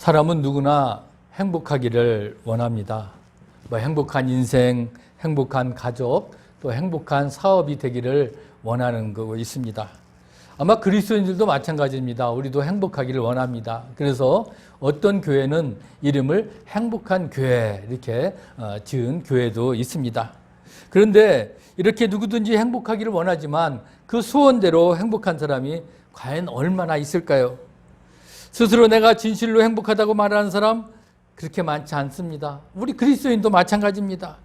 사람은 누구나 행복하기를 원합니다. 행복한 인생, 행복한 가족, 또 행복한 사업이 되기를 원하는 거 있습니다. 아마 그리스도인들도 마찬가지입니다. 우리도 행복하기를 원합니다. 그래서 어떤 교회는 이름을 행복한 교회 이렇게 지은 교회도 있습니다. 그런데 이렇게 누구든지 행복하기를 원하지만 그 소원대로 행복한 사람이 과연 얼마나 있을까요? 스스로 내가 진실로 행복하다고 말하는 사람 그렇게 많지 않습니다. 우리 그리스도인도 마찬가지입니다.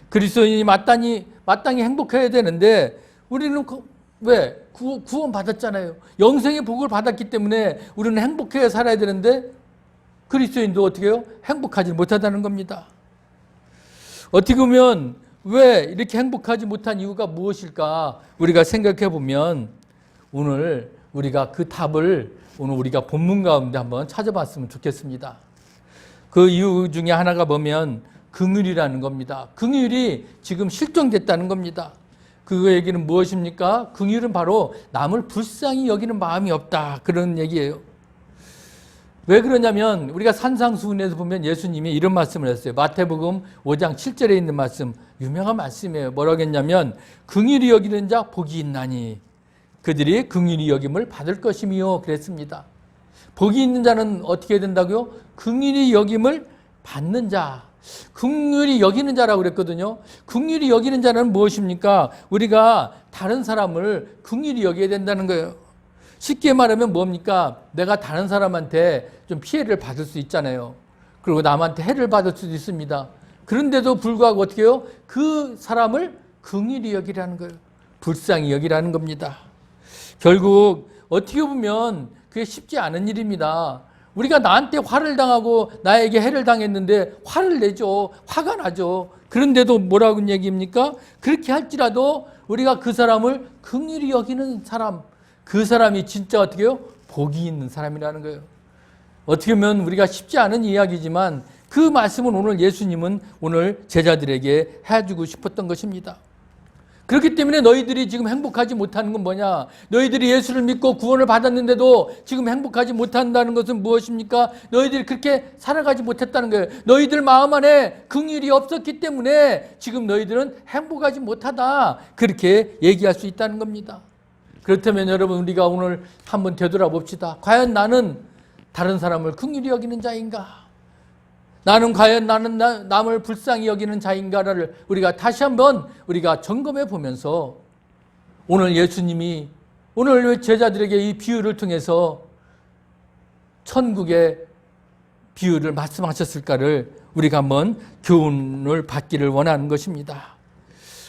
그리스도인이 마땅히 행복해야 되는데 우리는 왜? 구원 받았잖아요. 영생의 복을 받았기 때문에 우리는 행복해 살아야 되는데 그리스도인도 어떻게 해요? 행복하지 못하다는 겁니다. 어떻게 보면 왜 이렇게 행복하지 못한 이유가 무엇일까? 우리가 생각해 보면 오늘 우리가 그 답을 오늘 우리가 본문 가운데 한번 찾아봤으면 좋겠습니다. 그 이유 중에 하나가 보면 긍휼이라는 겁니다. 긍휼이 지금 실종됐다는 겁니다. 그 얘기는 무엇입니까? 긍휼은 바로 남을 불쌍히 여기는 마음이 없다. 그런 얘기예요. 왜 그러냐면 우리가 산상수훈에서 보면 예수님이 이런 말씀을 했어요. 마태복음 5장 7절에 있는 말씀, 유명한 말씀이에요. 뭐라고 했냐면 긍휼히 여기는 자 복이 있나니 그들이 긍휼히 여김을 받을 것이며 그랬습니다. 복이 있는 자는 어떻게 된다고요? 긍휼히 여김을 받는 자. 긍휼히 여기는 자라고 그랬거든요. 긍휼히 여기는 자는 무엇입니까? 우리가 다른 사람을 긍휼히 여겨야 된다는 거예요. 쉽게 말하면 뭡니까? 내가 다른 사람한테 좀 피해를 받을 수 있잖아요. 그리고 남한테 해를 받을 수도 있습니다. 그런데도 불구하고 어떻게 해요? 그 사람을 긍휼히 여기라는 거예요. 불쌍히 여기라는 겁니다. 결국 어떻게 보면 그게 쉽지 않은 일입니다. 우리가 나한테 화를 당하고 나에게 해를 당했는데 화를 내죠. 화가 나죠. 그런데도 뭐라고 얘기입니까? 그렇게 할지라도 우리가 그 사람을 긍휼히 여기는 사람, 그 사람이 진짜 어떻게 해요? 복이 있는 사람이라는 거예요. 어떻게 보면 우리가 쉽지 않은 이야기지만 그 말씀은 오늘 예수님은 오늘 제자들에게 해주고 싶었던 것입니다. 그렇기 때문에 너희들이 지금 행복하지 못하는 건 뭐냐? 너희들이 예수를 믿고 구원을 받았는데도 지금 행복하지 못한다는 것은 무엇입니까? 너희들이 그렇게 살아가지 못했다는 거예요. 너희들 마음 안에 긍휼이 없었기 때문에 지금 너희들은 행복하지 못하다. 그렇게 얘기할 수 있다는 겁니다. 그렇다면 여러분 우리가 오늘 한번 되돌아봅시다. 과연 나는 다른 사람을 긍휼히 여기는 자인가? 나는 과연 남을 불쌍히 여기는 자인가를 우리가 다시 한번 우리가 점검해 보면서 오늘 예수님이 오늘 제자들에게 이 비유를 통해서 천국의 비유를 말씀하셨을까를 우리가 한번 교훈을 받기를 원하는 것입니다.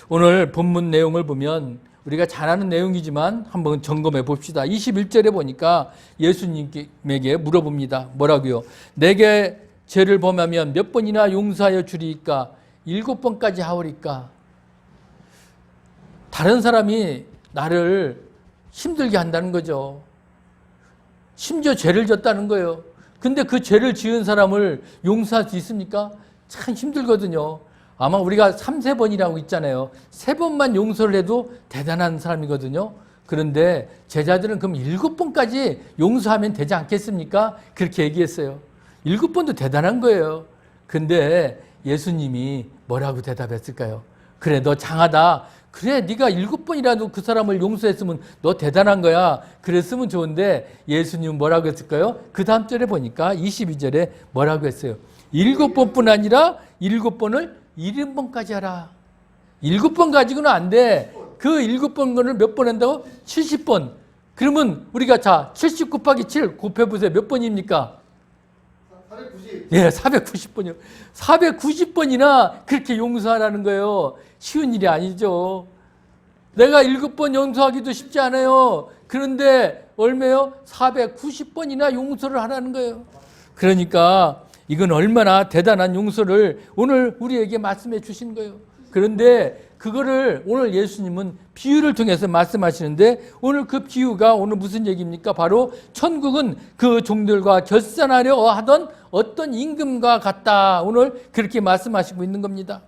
오늘 본문 내용을 보면 우리가 잘 아는 내용이지만 한번 점검해 봅시다. 21절에 보니까 예수님에게 물어봅니다. 뭐라고요? 내게 죄를 범하면 몇 번이나 용서하여 주리이까? 7번까지 하오리까? 다른 사람이 나를 힘들게 한다는 거죠. 심지어 죄를 졌다는 거예요. 근데 그 죄를 지은 사람을 용서할 수 있습니까? 참 힘들거든요. 아마 우리가 3-4번이라고 있잖아요. 3번만 용서를 해도 대단한 사람이거든요. 그런데 제자들은 그럼 7번까지 용서하면 되지 않겠습니까? 그렇게 얘기했어요. 7번도 대단한 거예요. 근데 예수님이 뭐라고 대답했을까요? 그래, 너 장하다. 그래, 네가 7번이라도 그 사람을 용서했으면 너 대단한 거야. 그랬으면 좋은데 예수님은 뭐라고 했을까요? 그 다음 절에 보니까 22절에 뭐라고 했어요? 7번뿐 아니라 7번을 70번까지 하라. 7번 가지고는 안 돼. 그 7번 거를 몇 번 한다고? 70번. 그러면 우리가 자, 70 곱하기 7 곱해보세요. 몇 번입니까? 490. 예, 490번이요. 490번이나 그렇게 용서하라는 거예요. 쉬운 일이 아니죠. 내가 7번 용서하기도 쉽지 않아요. 그런데 얼마요? 490번이나 용서를 하라는 거예요. 그러니까 이건 얼마나 대단한 용서를 오늘 우리에게 말씀해 주신 거예요. 그런데 그거를 오늘 예수님은 비유를 통해서 말씀하시는데 오늘 그 비유가 오늘 무슨 얘기입니까? 바로 천국은 그 종들과 결산하려 하던 어떤 임금과 같다. 오늘 그렇게 말씀하시고 있는 겁니다.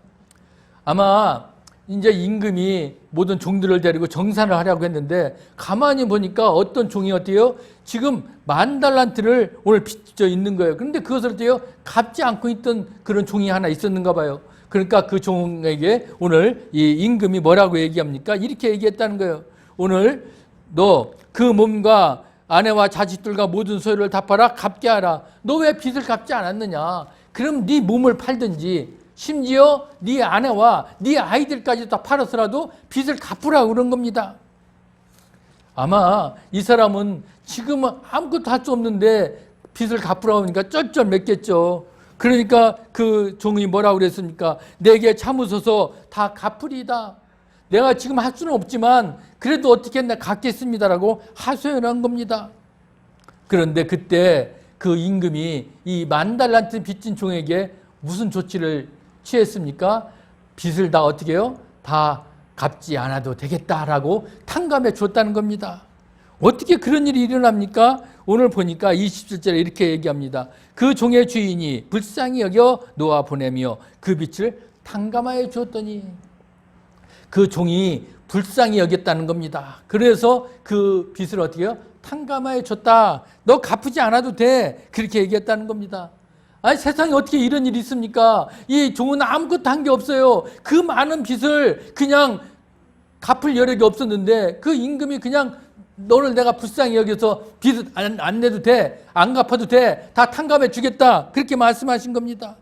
아마 이제 임금이 모든 종들을 데리고 정산을 하려고 했는데 가만히 보니까 어떤 종이 어때요? 지금 10,000달란트를 오늘 빚져 있는 거예요. 그런데 그것을 어때요? 갚지 않고 있던 그런 종이 하나 있었는가 봐요. 그러니까 그 종에게 오늘 이 임금이 뭐라고 얘기합니까? 이렇게 얘기했다는 거예요. 오늘 너 그 몸과 아내와 자식들과 모든 소유를 다 팔아 갚게 하라. 너 왜 빚을 갚지 않았느냐? 그럼 네 몸을 팔든지 심지어 네 아내와 네 아이들까지 다 팔아서라도 빚을 갚으라고 그런 겁니다. 아마 이 사람은 지금은 아무것도 할 수 없는데 빚을 갚으라고 하니까 쩔쩔맸겠죠. 그러니까 그 종이 뭐라고 그랬습니까? 내게 참으소서 다 갚으리이다. 내가 지금 할 수는 없지만 그래도 어떻게 했나 갚겠습니다라고 하소연을 한 겁니다. 그런데 그때 그 임금이 이 10,000달란트 빚진 종에게 무슨 조치를 취했습니까? 빚을 다 어떻게 해요? 다 갚지 않아도 되겠다라고 탕감해 줬다는 겁니다. 어떻게 그런 일이 일어납니까? 오늘 보니까 27절에 이렇게 얘기합니다. 그 종의 주인이 불쌍히 여겨 놓아 보내며 그 빚을 탕감하여 주었더니 그 종이 불쌍히 여겼다는 겁니다. 그래서 그 빚을 어떻게 해요? 탕감하여 줬다. 너 갚지 않아도 돼. 그렇게 얘기했다는 겁니다. 아니 세상에 어떻게 이런 일이 있습니까? 이 종은 아무것도 한 게 없어요. 그 많은 빚을 그냥 갚을 여력이 없었는데 그 임금이 그냥 너를 내가 불쌍히 여겨서 빚 안 내도 돼. 안 갚아도 돼. 다 탕감해 주겠다. 그렇게 말씀하신 겁니다.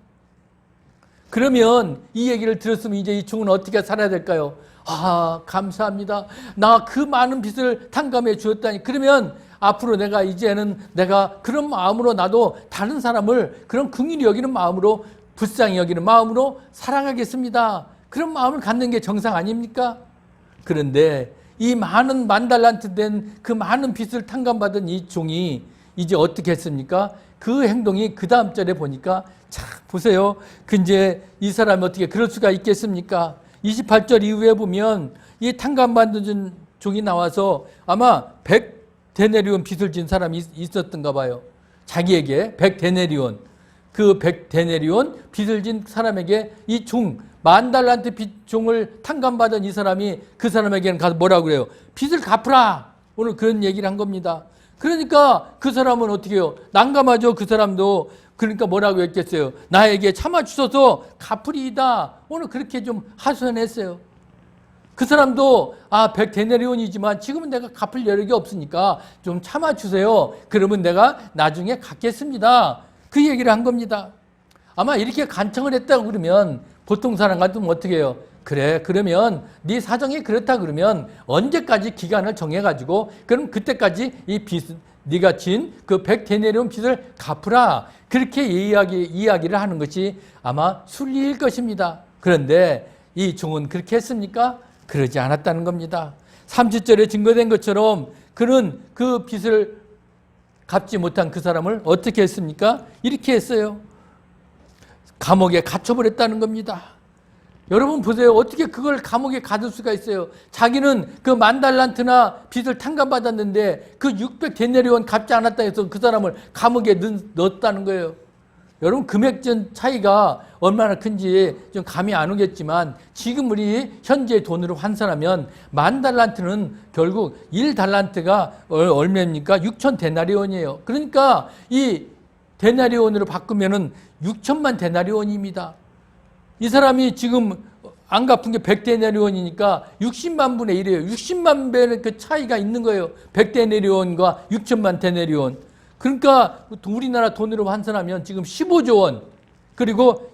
그러면 이 얘기를 들었으면 이제 이 종은 어떻게 살아야 될까요? 아, 감사합니다. 나 그 많은 빚을 탕감해 주었다니. 그러면 앞으로 내가 이제는 내가 그런 마음으로 나도 다른 사람을 그런 긍휼히 여기는 마음으로 불쌍히 여기는 마음으로 살아가겠습니다. 그런 마음을 갖는 게 정상 아닙니까? 그런데 이 많은 10,000달란트 된 그 많은 빚을 탕감받은 이 종이 이제 어떻게 했습니까? 그 행동이 그 다음 절에 보니까 참 보세요. 이제 이 사람이 어떻게 그럴 수가 있겠습니까? 28절 이후에 보면 이 탕감받은 종이 나와서 아마 100데나리온 빚을 진 사람이 있었던가 봐요. 자기에게 100데나리온. 그 100데나리온 빚을 진 사람에게 이 종 10,000달란트 빚 종을 탕감받은 이 사람이 그 사람에게는 가서 뭐라고 그래요? 빚을 갚으라. 오늘 그런 얘기를 한 겁니다. 그러니까 그 사람은 어떻게 해요? 난감하죠. 그 사람도. 그러니까 뭐라고 했겠어요? 나에게 참아주셔서 갚으리이다. 오늘 그렇게 좀 하소연했어요. 그 사람도 100데나리온이지만 지금은 내가 갚을 여력이 없으니까 좀 참아주세요. 그러면 내가 나중에 갚겠습니다. 그 얘기를 한 겁니다. 아마 이렇게 간청을 했다고 그러면 보통 사람 같으면 어떻게 해요? 그래, 그러면 네 사정이 그렇다 그러면 언제까지 기간을 정해가지고 그럼 그때까지 이 빚, 네가 진 그 100데나리온 빚을 갚으라. 그렇게 이야기를 하는 것이 아마 순리일 것입니다. 그런데 이 종은 그렇게 했습니까? 그러지 않았다는 겁니다. 30절에 증거된 것처럼 그는 그 빚을 갚지 못한 그 사람을 어떻게 했습니까? 이렇게 했어요. 감옥에 갇혀버렸다는 겁니다. 여러분 보세요. 어떻게 그걸 감옥에 가둘 수가 있어요? 자기는 그 10,000달란트나 빚을 탕감받았는데 그 600데나리온 갚지 않았다 해서 그 사람을 감옥에 넣었다는 거예요. 여러분 금액전 차이가 얼마나 큰지 좀 감이 안 오겠지만 지금 우리 현재 돈으로 환산하면 10,000달란트는 결국 1달란트가 얼마입니까? 6,000데나리온이에요. 그러니까 이 데나리온으로 바꾸면은 6천만 데나리온입니다. 이 사람이 지금 안 갚은 게 100데나리온이니까 60만 분의 1이에요. 60만 배의 그 차이가 있는 거예요. 100데나리온과 6천만 데나리온. 그러니까 우리나라 돈으로 환산하면 지금 15조 원. 그리고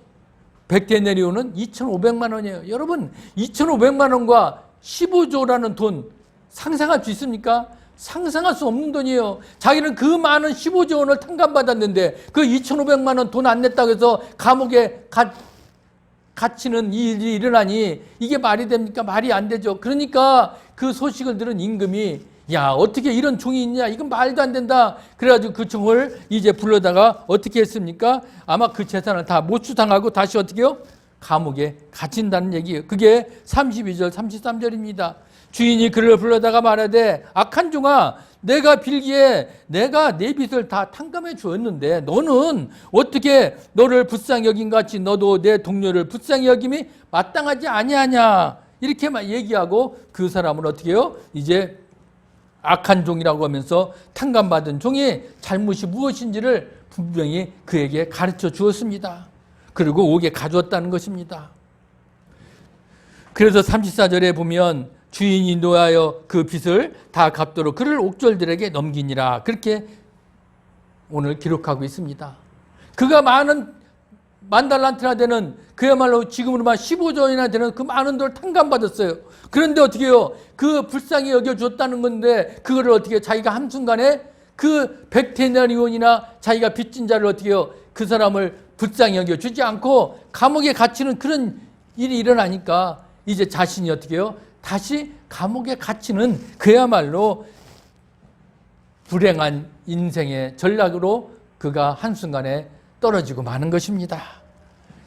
100데나리온은 2,500만 원이에요. 여러분 2,500만 원과 15조라는 돈 상상할 수 있습니까? 상상할 수 없는 돈이에요. 자기는 그 많은 15조 원을 탕감받았는데 그 2,500만 원 돈 안 냈다고 해서 감옥에 갇히는 일이 일어나니 이게 말이 됩니까? 말이 안 되죠. 그러니까 그 소식을 들은 임금이 야 어떻게 이런 종이 있냐? 이건 말도 안 된다. 그래가지고 그 종을 이제 불러다가 어떻게 했습니까? 아마 그 재산을 다 몰수당하고 다시 어떻게 해요? 감옥에 갇힌다는 얘기예요. 그게 32절 33절입니다. 주인이 그를 불러다가 말하되 악한 종아 내가 빌기에 내가 내 빚을 다 탕감해 주었는데 너는 어떻게 너를 불쌍히 여긴 같이 너도 내 동료를 불쌍히 여김이 마땅하지 아니하냐. 이렇게만 얘기하고 그 사람을 어떻게 해요? 이제 악한 종이라고 하면서 탕감받은 종의 잘못이 무엇인지를 분명히 그에게 가르쳐 주었습니다. 그리고 옥에 가져왔다는 것입니다. 그래서 34절에 보면 주인이 노하여 그 빚을 다 갚도록 그를 옥졸들에게 넘기니라. 그렇게 오늘 기록하고 있습니다. 그가 많은 만 달란트나 되는 그야말로 지금으로만 15조이나 되는 그 많은 돈을 탕감받았어요. 그런데 어떻게 해요? 그 불쌍히 여겨줬다는 건데 그거를 어떻게 자기가 한순간에 그 100데나리온이나 자기가 빚진 자를 어떻게 해요? 그 사람을 불쌍히 여겨주지 않고 감옥에 갇히는 그런 일이 일어나니까 이제 자신이 어떻게 해요? 다시 감옥에 갇히는 그야말로 불행한 인생의 전략으로 그가 한순간에 떨어지고 마는 것입니다.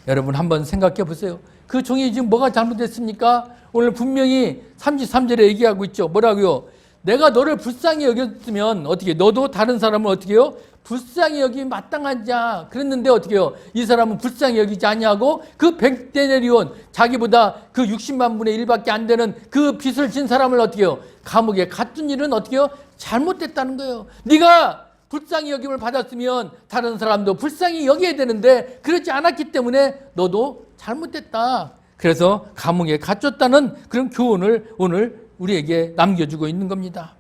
여러분 한번 생각해 보세요. 그 종이 지금 뭐가 잘못됐습니까? 오늘 분명히 33절에 얘기하고 있죠. 뭐라고요? 내가 너를 불쌍히 여겼으면 어떻게 너도 다른 사람을 어떻게 해요? 불쌍히 여기면 마땅하지. 그랬는데 어떻게 해요? 이 사람은 불쌍히 여기지 아니하고 그 100데나리온 자기보다 그 60만 분의 1밖에 안 되는 그 빚을 진 사람을 어떻게 해요? 감옥에 갖둔 일은 어떻게 해요? 잘못됐다는 거예요. 네가 불쌍히 여김을 받았으면 다른 사람도 불쌍히 여겨야 되는데 그렇지 않았기 때문에 너도 잘못됐다. 그래서 감옥에 갇혔다는 그런 교훈을 오늘 우리에게 남겨주고 있는 겁니다.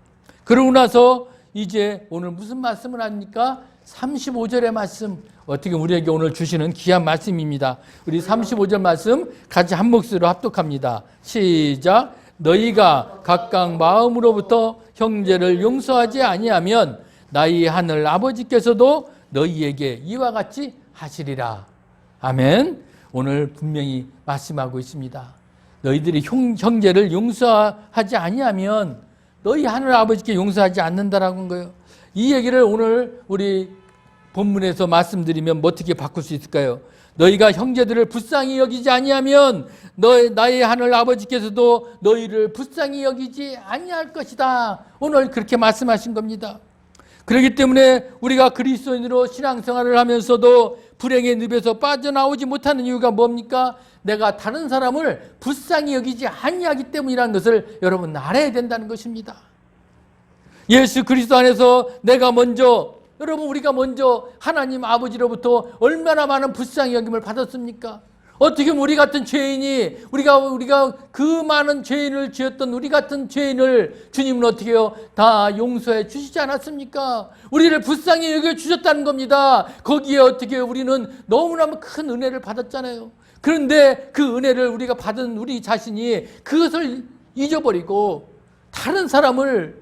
그러고 나서 이제 오늘 무슨 말씀을 합니까? 35절의 말씀, 어떻게 우리에게 오늘 주시는 귀한 말씀입니다. 우리 35절 말씀 같이 한 목소리로 합독합니다. 시작. 너희가 각각 마음으로부터 형제를 용서하지 아니하면 나의 하늘 아버지께서도 너희에게 이와 같이 하시리라. 아멘. 오늘 분명히 말씀하고 있습니다. 너희들이 형제를 용서하지 아니하면 너희 하늘 아버지께 용서하지 않는다라는 거예요. 이 얘기를 오늘 우리 본문에서 말씀드리면 어떻게 바꿀 수 있을까요? 너희가 형제들을 불쌍히 여기지 아니하면 나의 하늘 아버지께서도 너희를 불쌍히 여기지 아니할 것이다. 오늘 그렇게 말씀하신 겁니다. 그렇기 때문에 우리가 그리스도인으로 신앙생활을 하면서도 불행의 늪에서 빠져나오지 못하는 이유가 뭡니까? 내가 다른 사람을 불쌍히 여기지 아니하기 때문이라는 것을 여러분 알아야 된다는 것입니다. 예수 그리스도 안에서 내가 먼저, 여러분 우리가 먼저 하나님 아버지로부터 얼마나 많은 불쌍히 여김을 받았습니까? 어떻게 우리 같은 죄인이 우리가 그 많은 죄인을 지었던 우리 같은 죄인을 주님은 어떻게 해요? 다 용서해 주시지 않았습니까? 우리를 불쌍히 여겨 주셨다는 겁니다. 거기에 어떻게 해요? 우리는 너무나 큰 은혜를 받았잖아요. 그런데 그 은혜를 우리가 받은 우리 자신이 그것을 잊어버리고 다른 사람을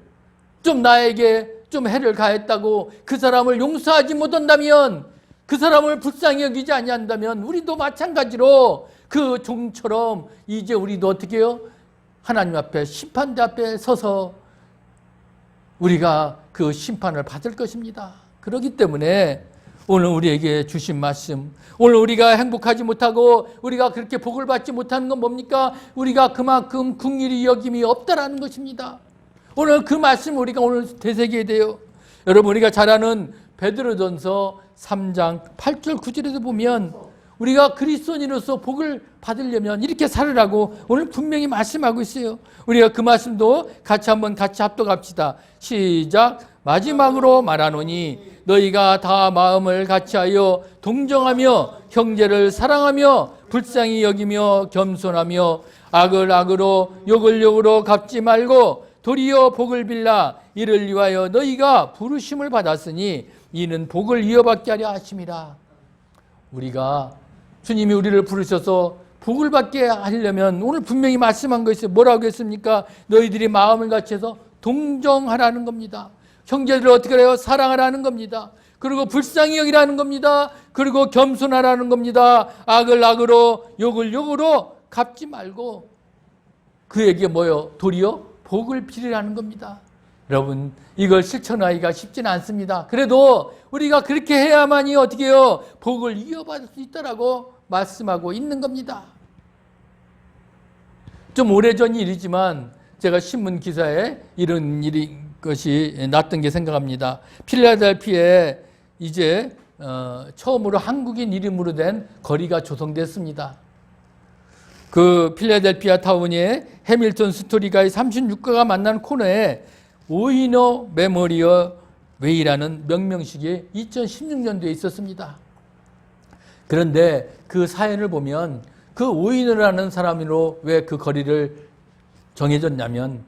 좀 나에게 좀 해를 가했다고 그 사람을 용서하지 못한다면, 그 사람을 불쌍히 여기지 아니한다면 우리도 마찬가지로 그 종처럼 이제 우리도 어떻게 해요? 하나님 앞에 심판대 앞에 서서 우리가 그 심판을 받을 것입니다. 그렇기 때문에 오늘 우리에게 주신 말씀, 오늘 우리가 행복하지 못하고 우리가 그렇게 복을 받지 못하는 건 뭡니까? 우리가 그만큼 긍휼히 여김이 없다라는 것입니다. 오늘 그 말씀 우리가 오늘 되새겨야 돼요. 여러분 우리가 잘 아는 베드로전서 3장 8절 9절에도 보면 우리가 그리스도인으로서 복을 받으려면 이렇게 살으라고 오늘 분명히 말씀하고 있어요. 우리가 그 말씀도 같이 합독합시다. 시작. 마지막으로 말하노니 너희가 다 마음을 같이하여 동정하며 형제를 사랑하며 불쌍히 여기며 겸손하며 악을 악으로 욕을 욕으로 갚지 말고 도리어 복을 빌라. 이를 위하여 너희가 부르심을 받았으니 이는 복을 이어받게 하려 하심이라. 우리가 주님이 우리를 부르셔서 복을 받게 하려면 오늘 분명히 말씀한 거 있어요. 뭐라고 했습니까? 너희들이 마음을 같이해서 동정하라는 겁니다. 형제들을 어떻게 해요? 사랑하라는 겁니다. 그리고 불쌍히 여기라는 겁니다. 그리고 겸손하라는 겁니다. 악을 악으로 욕을 욕으로 갚지 말고 그에게 뭐요? 도리어 복을 빌으라는 겁니다. 여러분 이걸 실천하기가 쉽지는 않습니다. 그래도 우리가 그렇게 해야만이 어떻게 해요? 복을 이어받을 수 있다라고 말씀하고 있는 겁니다. 좀 오래전 일이지만 제가 신문 기사에 이런 것이 났던 게 생각합니다. 필라델피아에 이제 처음으로 한국인 이름으로 된 거리가 조성됐습니다. 그 필라델피아 타운의 해밀턴 스토리가의 36가가 만난 코너에 오이너 메모리어 웨이라는 명명식이 2016년도에 있었습니다. 그런데 그 사연을 보면 그 오이너라는 사람으로 왜 그 거리를 정해졌냐면,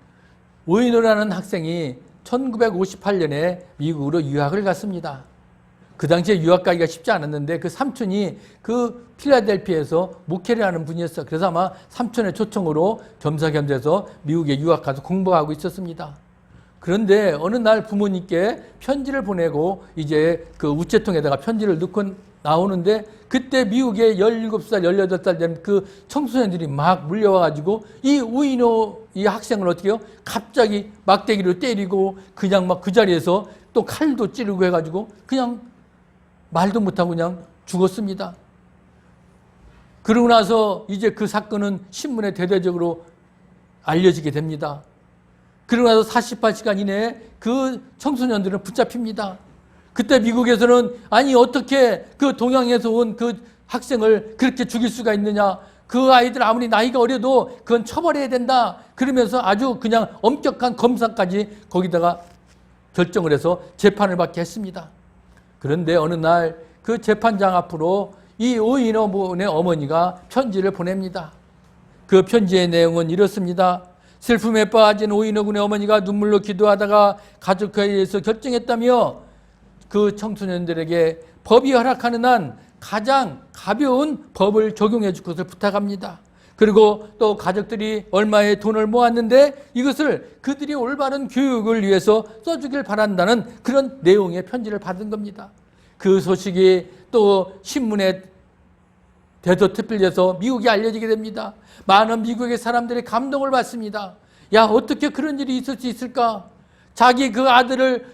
오이너라는 학생이 1958년에 미국으로 유학을 갔습니다. 그 당시에 유학 가기가 쉽지 않았는데 그 삼촌이 그 필라델피아에서 목회를 하는 분이었어요. 그래서 아마 삼촌의 초청으로 겸사겸사해서 미국에 유학 가서 공부하고 있었습니다. 그런데 어느 날 부모님께 편지를 보내고 이제 그 우체통에다가 편지를 넣고 나오는데, 그때 미국에 17살, 18살 된 그 청소년들이 막 물려와가지고 이 우이노 이 학생을 어떻게 해요? 갑자기 막대기로 때리고 그냥 막 그 자리에서 또 칼도 찌르고 해가지고 그냥 말도 못하고 그냥 죽었습니다. 그러고 나서 이제 그 사건은 신문에 대대적으로 알려지게 됩니다. 그러고 나서 48시간 이내에 그 청소년들은 붙잡힙니다. 그때 미국에서는 아니 어떻게 그 동양에서 온 그 학생을 그렇게 죽일 수가 있느냐, 그 아이들 아무리 나이가 어려도 그건 처벌해야 된다, 그러면서 아주 그냥 엄격한 검사까지 거기다가 결정을 해서 재판을 받게 했습니다. 그런데 어느 날 그 재판장 앞으로 이 오이너 분의 어머니가 편지를 보냅니다. 그 편지의 내용은 이렇습니다. 슬픔에 빠진 오이너 군의 어머니가 눈물로 기도하다가 가족회의에서 결정했다며 그 청소년들에게 법이 허락하는 한 가장 가벼운 법을 적용해 줄 것을 부탁합니다. 그리고 또 가족들이 얼마의 돈을 모았는데 이것을 그들이 올바른 교육을 위해서 써주길 바란다는 그런 내용의 편지를 받은 겁니다. 그 소식이 또 신문에 대서특필돼서 미국에 알려지게 됩니다. 많은 미국의 사람들이 감동을 받습니다. 야, 어떻게 그런 일이 있을 수 있을까? 자기 그 아들을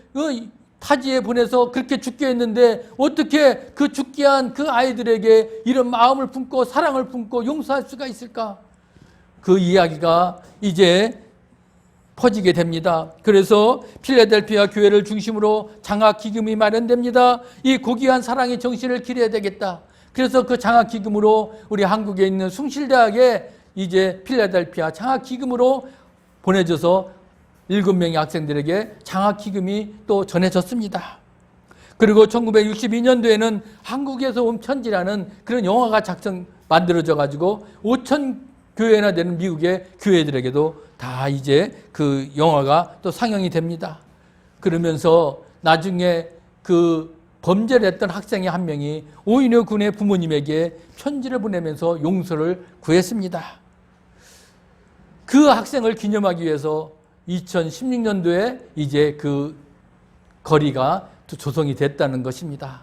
타지에 보내서 그렇게 죽게 했는데 어떻게 그 죽게 한 그 아이들에게 이런 마음을 품고 사랑을 품고 용서할 수가 있을까? 그 이야기가 이제 퍼지게 됩니다. 그래서 필라델피아 교회를 중심으로 장학기금이 마련됩니다. 이 고귀한 사랑의 정신을 기려야 되겠다. 그래서 그 장학기금으로 우리 한국에 있는 숭실대학에 이제 필라델피아 장학기금으로 보내줘서 7명의 학생들에게 장학기금이 또 전해졌습니다. 그리고 1962년도에는 한국에서 온 편지라는 그런 영화가 만들어져 가지고 5천 교회나 되는 미국의 교회들에게도 다 이제 그 영화가 또 상영이 됩니다. 그러면서 나중에 그 범죄를 했던 학생의 한 명이 오이너 군의 부모님에게 편지를 보내면서 용서를 구했습니다. 그 학생을 기념하기 위해서 2016년도에 이제 그 거리가 조성이 됐다는 것입니다.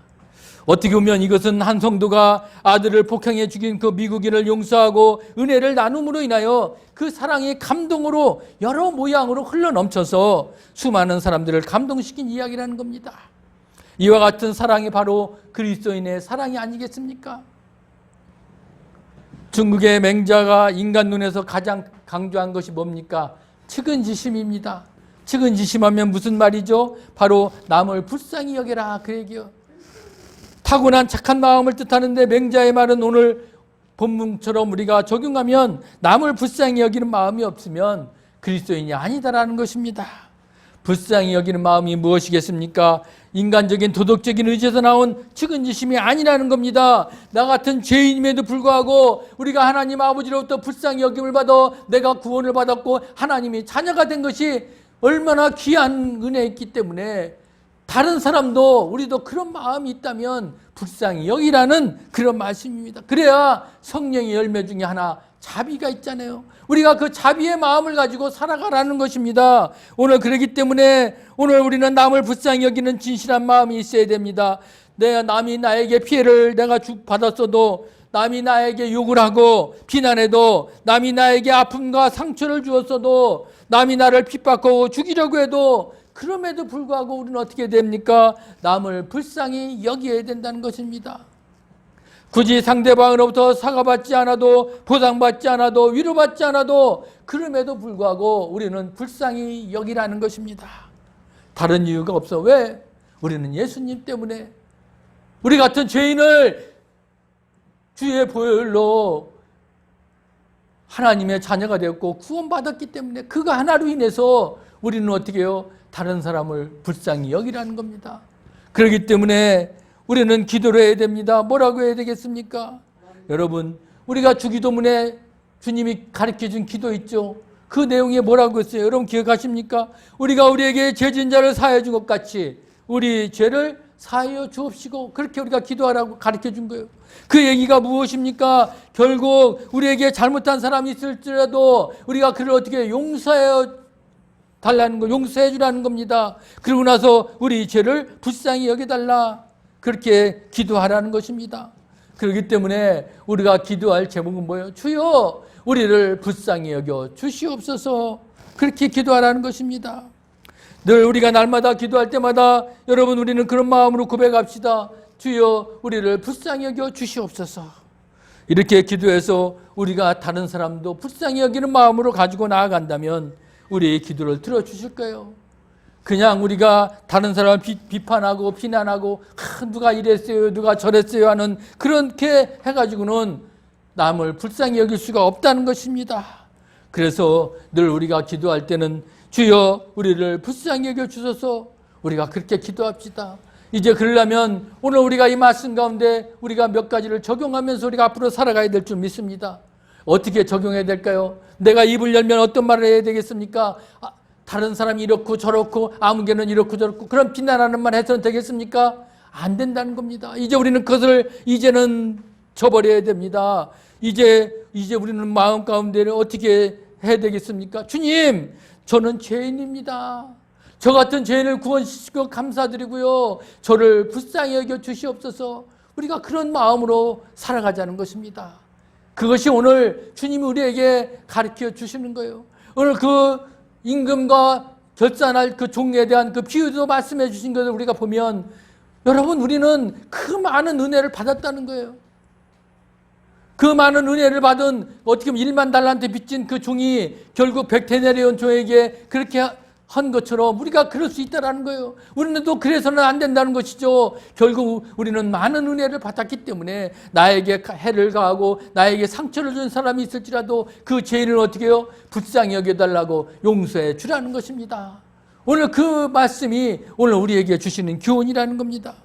어떻게 보면 이것은 한 성도가 아들을 폭행해 죽인 그 미국인을 용서하고 은혜를 나눔으로 인하여 그 사랑이 감동으로 여러 모양으로 흘러넘쳐서 수많은 사람들을 감동시킨 이야기라는 겁니다. 이와 같은 사랑이 바로 그리스도인의 사랑이 아니겠습니까? 중국의 맹자가 인간 눈에서 가장 강조한 것이 뭡니까? 측은지심입니다. 측은지심하면 무슨 말이죠? 바로 남을 불쌍히 여겨라, 그 얘기요. 타고난 착한 마음을 뜻하는데 맹자의 말은 오늘 본문처럼 우리가 적용하면 남을 불쌍히 여기는 마음이 없으면 그리스도인이 아니다라는 것입니다. 불쌍히 여기는 마음이 무엇이겠습니까? 인간적인 도덕적인 의지에서 나온 측은지심이 아니라는 겁니다. 나 같은 죄인임에도 불구하고 우리가 하나님 아버지로부터 불쌍히 여김을 받아 내가 구원을 받았고 하나님이 자녀가 된 것이 얼마나 귀한 은혜였기 때문에 다른 사람도 우리도 그런 마음이 있다면 불쌍히 여기라는 그런 말씀입니다. 그래야 성령의 열매 중에 하나 자비가 있잖아요. 우리가 그 자비의 마음을 가지고 살아가라는 것입니다. 오늘 그러기 때문에 오늘 우리는 남을 불쌍히 여기는 진실한 마음이 있어야 됩니다. 남이 나에게 피해를 내가 받았어도, 남이 나에게 욕을 하고 비난해도, 남이 나에게 아픔과 상처를 주었어도, 남이 나를 핍박하고 죽이려고 해도 그럼에도 불구하고 우리는 어떻게 됩니까? 남을 불쌍히 여겨야 된다는 것입니다. 굳이 상대방으로부터 사과받지 않아도, 보상받지 않아도, 위로받지 않아도 그럼에도 불구하고 우리는 불쌍히 여기라는 것입니다. 다른 이유가 없어. 왜? 우리는 예수님 때문에 우리 같은 죄인을 주의 보혈로 하나님의 자녀가 되었고 구원받았기 때문에 그가 하나로 인해서 우리는 어떻게 해요? 다른 사람을 불쌍히 여기라는 겁니다. 그렇기 때문에 우리는 기도를 해야 됩니다. 뭐라고 해야 되겠습니까? 여러분, 우리가 주기도문에 주님이 가르쳐준 기도 있죠? 그 내용에 뭐라고 했어요? 여러분 기억하십니까? 우리가 우리에게 죄진 자를 사하여 준 것 같이 우리 죄를 사하여 주옵시고, 그렇게 우리가 기도하라고 가르쳐준 거예요. 그 얘기가 무엇입니까? 결국 우리에게 잘못한 사람이 있을지라도 우리가 그를 어떻게 용서해 달라는 거, 용서해 주라는 겁니다. 그러고 나서 우리 죄를 불쌍히 여겨달라, 그렇게 기도하라는 것입니다. 그렇기 때문에 우리가 기도할 제목은 뭐예요? 주여 우리를 불쌍히 여겨 주시옵소서, 그렇게 기도하라는 것입니다. 늘 우리가 날마다 기도할 때마다 여러분 우리는 그런 마음으로 고백합시다. 주여 우리를 불쌍히 여겨 주시옵소서. 이렇게 기도해서 우리가 다른 사람도 불쌍히 여기는 마음으로 가지고 나아간다면 우리의 기도를 들어주실 거예요. 그냥 우리가 다른 사람을 비판하고 비난하고 누가 이랬어요 누가 저랬어요 하는 그렇게 해가지고는 남을 불쌍히 여길 수가 없다는 것입니다. 그래서 늘 우리가 기도할 때는 주여 우리를 불쌍히 여겨 주소서, 우리가 그렇게 기도합시다. 이제 그러려면 오늘 우리가 이 말씀 가운데 우리가 몇 가지를 적용하면서 우리가 앞으로 살아가야 될 줄 믿습니다. 어떻게 적용해야 될까요? 내가 입을 열면 어떤 말을 해야 되겠습니까? 다른 사람이 이렇고 저렇고 아무개는 이렇고 저렇고 그런 비난하는 말 해서는 되겠습니까? 안 된다는 겁니다. 이제 우리는 그것을 이제는 저버려야 됩니다. 이제 우리는 마음 가운데를 어떻게 해야 되겠습니까? 주님, 저는 죄인입니다. 저 같은 죄인을 구원시키고 감사드리고요. 저를 불쌍히 여겨 주시옵소서. 우리가 그런 마음으로 살아가자는 것입니다. 그것이 오늘 주님이 우리에게 가르쳐 주시는 거예요. 오늘 그 임금과 결산할 그 종에 대한 그 비유도 말씀해 주신 것을 우리가 보면 여러분 우리는 그 많은 은혜를 받았다는 거예요. 그 많은 은혜를 받은 어떻게 보면 1만 달란트 빚진 그 종이 결국 100데나리온 종에게 그렇게 한 것처럼 우리가 그럴 수 있다는 거예요. 우리는 또 그래서는 안 된다는 것이죠. 결국 우리는 많은 은혜를 받았기 때문에 나에게 해를 가하고 나에게 상처를 준 사람이 있을지라도 그 죄인을 어떻게 해요? 불쌍히 여겨달라고 용서해 주라는 것입니다. 오늘 그 말씀이 오늘 우리에게 주시는 교훈이라는 겁니다.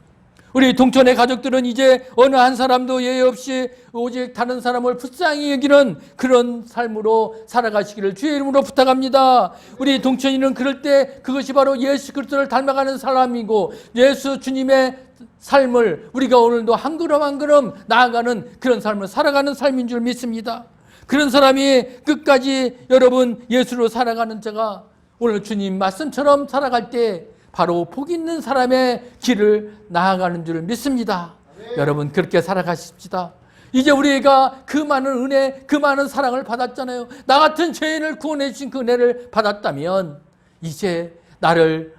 우리 동천의 가족들은 이제 어느 한 사람도 예외 없이 오직 다른 사람을 불쌍히 여기는 그런 삶으로 살아가시기를 주의 이름으로 부탁합니다. 우리 동천이는 그럴 때 그것이 바로 예수 그리스도를 닮아가는 사람이고 예수 주님의 삶을 우리가 오늘도 한 걸음 한 걸음 나아가는 그런 삶을 살아가는 삶인 줄 믿습니다. 그런 사람이 끝까지 여러분 예수로 살아가는 자가 오늘 주님 말씀처럼 살아갈 때 바로 복 있는 사람의 길을 나아가는 줄 믿습니다. 네. 여러분 그렇게 살아가십시다. 이제 우리가 그 많은 은혜, 그 많은 사랑을 받았잖아요. 나 같은 죄인을 구원해 주신 그 은혜를 받았다면 이제 나를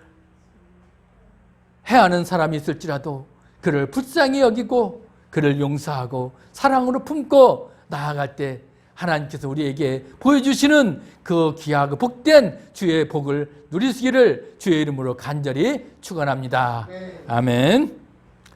해하는 사람이 있을지라도 그를 불쌍히 여기고 그를 용서하고 사랑으로 품고 나아갈 때 하나님께서 우리에게 보여주시는 그 귀하고 복된 주의 복을 누리시기를 주의 이름으로 간절히 축원합니다. 아멘.